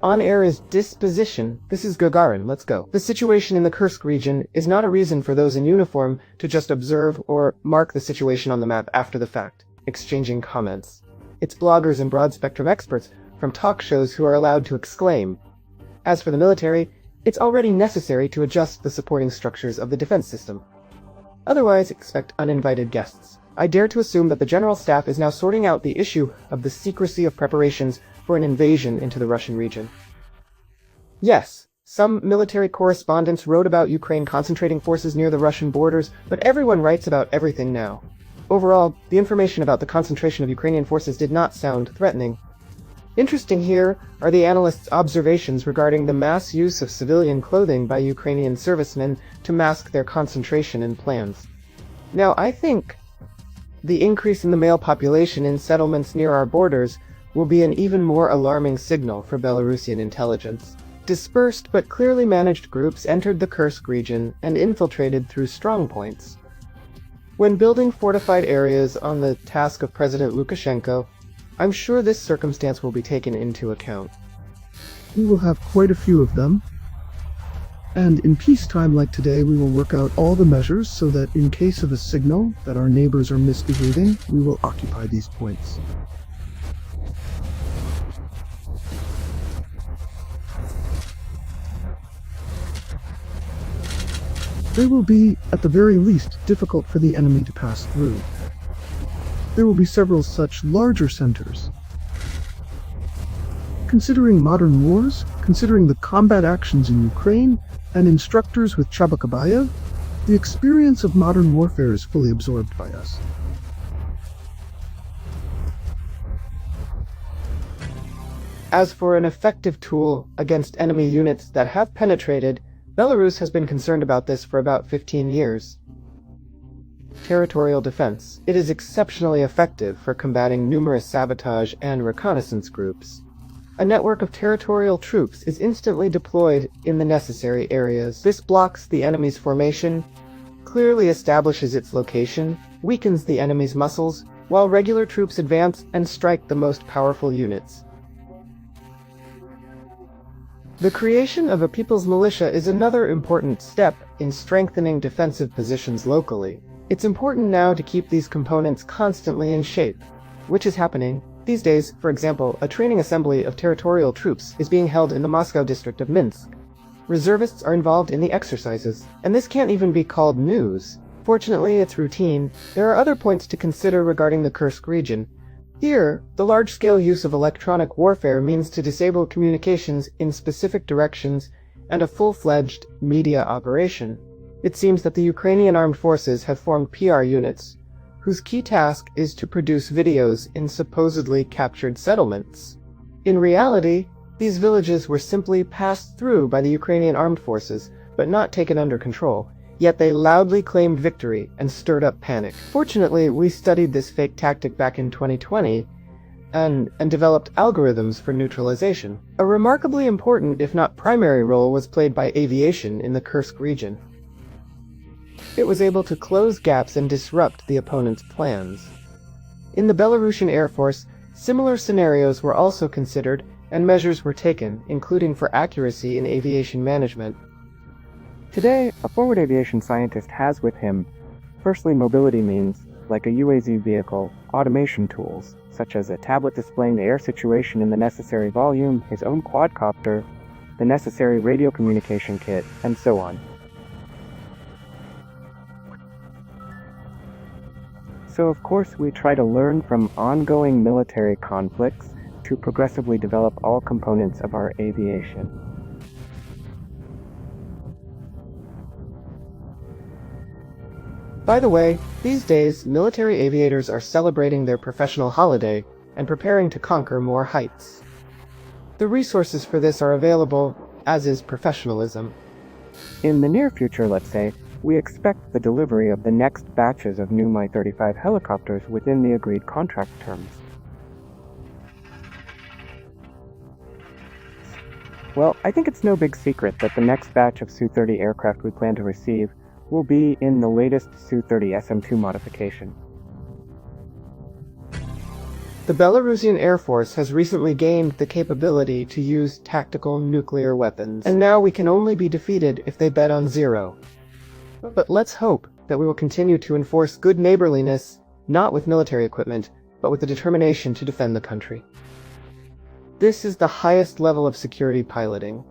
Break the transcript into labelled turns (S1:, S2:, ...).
S1: On air is Disposition. This is Gagarin, let's go. The situation in the Kursk region is not a reason for those in uniform to just observe or mark the situation on the map after the fact, exchanging comments. It's bloggers and broad-spectrum experts from talk shows who are allowed to exclaim. As for the military, it's already necessary to adjust the supporting structures of the defense system. Otherwise, expect uninvited guests. I dare to assume that the General Staff is now sorting out the issue of the secrecy of preparations for an invasion into the Russian region. Yes, some military correspondents wrote about Ukraine concentrating forces near the Russian borders, but everyone writes about everything now. Overall, the information about the concentration of Ukrainian forces did not sound threatening. Interesting here are the analysts' observations regarding the mass use of civilian clothing by Ukrainian servicemen to mask their concentration and plans. Now, I think the increase in the male population in settlements near our borders will be an even more alarming signal for Belarusian intelligence. Dispersed but clearly managed groups entered the Kursk region and infiltrated through strongpoints. When building fortified areas on the task of President Lukashenko, I'm sure this circumstance will be taken into account.
S2: We will have quite a few of them, and in peacetime like today we will work out all the measures so that in case of a signal that our neighbors are misbehaving, we will occupy these points. They will be, at the very least, difficult for the enemy to pass through. There will be several such larger centers. Considering modern wars, considering the combat actions in Ukraine, and instructors with Chabakabayev, the experience of modern warfare is fully absorbed by us.
S1: As for an effective tool against enemy units that have penetrated, Belarus has been concerned about this for about 15 years. Territorial defense. It is exceptionally effective for combating numerous sabotage and reconnaissance groups. A network of territorial troops is instantly deployed in the necessary areas. This blocks the enemy's formation, clearly establishes its location, weakens the enemy's muscles, while regular troops advance and strike the most powerful units. The creation of a people's militia is another important step in strengthening defensive positions locally. It's important now to keep these components constantly in shape, which is happening. These days, for example, a training assembly of territorial troops is being held in the Moscow district of Minsk. Reservists are involved in the exercises, and this can't even be called news. Fortunately, it's routine. There are other points to consider regarding the Kursk region. Here, the large-scale use of electronic warfare means to disable communications in specific directions and a full-fledged media operation. It seems that the Ukrainian Armed Forces have formed PR units, whose key task is to produce videos in supposedly captured settlements. In reality, these villages were simply passed through by the Ukrainian Armed Forces, but not taken under control. Yet they loudly claimed victory and stirred up panic. Fortunately, we studied this fake tactic back in 2020 and developed algorithms for neutralization. A remarkably important, if not primary, role was played by aviation in the Kursk region. It was able to close gaps and disrupt the opponent's plans. In the Belarusian Air Force, similar scenarios were also considered and measures were taken, including for accuracy in aviation management.
S3: Today, a forward aviation scientist has with him, firstly, mobility means, like a UAZ vehicle, automation tools, such as a tablet displaying the air situation in the necessary volume, his own quadcopter, the necessary radio communication kit, and so on. So of course we try to learn from ongoing military conflicts to progressively develop all components of our aviation.
S1: By the way, these days, military aviators are celebrating their professional holiday and preparing to conquer more heights. The resources for this are available, as is professionalism.
S3: In the near future, let's say, we expect the delivery of the next batches of new Mi-35 helicopters within the agreed contract terms. Well, I think it's no big secret that the next batch of Su-30 aircraft we plan to receive will be in the latest Su-30 SM2 modification.
S1: The Belarusian Air Force has recently gained the capability to use tactical nuclear weapons, and now we can only be defeated if they bet on zero. But let's hope that we will continue to enforce good neighborliness, not with military equipment, but with the determination to defend the country. This is the highest level of security piloting.